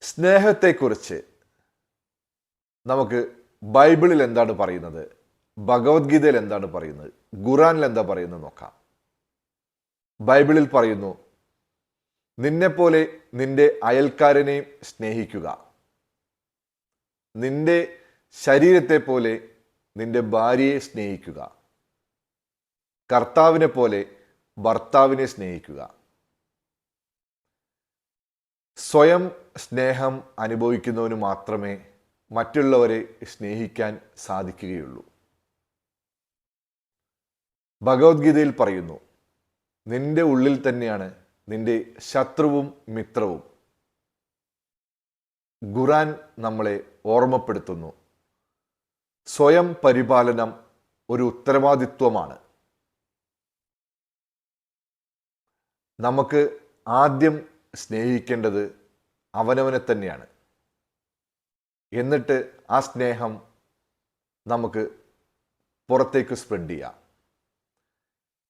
സ്നേഹത്തെക്കുറിച്ച് നമുക്ക് ബൈബിളിൽ എന്താണ് പറയുന്നത്, ഭഗവത്ഗീതയിൽ എന്താണ് പറയുന്നത്, ഖുറാനിൽ എന്താ പറയുന്നത് നോക്കാം. ബൈബിളിൽ പറയുന്നു, നിന്നെപ്പോലെ നിന്റെ അയൽക്കാരനെയും സ്നേഹിക്കുക, നിന്റെ ശരീരത്തെ പോലെ നിന്റെ ഭാര്യയെ സ്നേഹിക്കുക, കർത്താവിനെ പോലെ ഭർത്താവിനെ സ്നേഹിക്കുക. സ്വയം സ്നേഹം അനുഭവിക്കുന്നവന് മാത്രമേ മറ്റുള്ളവരെ സ്നേഹിക്കാൻ സാധിക്കുകയുള്ളൂ. ഭഗവത്ഗീതയിൽ പറയുന്നു, നിന്റെ ഉള്ളിൽ തന്നെയാണ് നിന്റെ ശത്രുവും മിത്രവും. ഖുറാൻ നമ്മളെ ഓർമ്മപ്പെടുത്തുന്നു, സ്വയം പരിപാലനം ഒരു ഉത്തരവാദിത്വമാണ്. നമുക്ക് ആദ്യം സ്നേഹിക്കേണ്ടത് അവനവനെ തന്നെയാണ്. എന്നിട്ട് ആ സ്നേഹം നമുക്ക് പുറത്തേക്ക് സ്പ്രെഡ് ചെയ്യാം.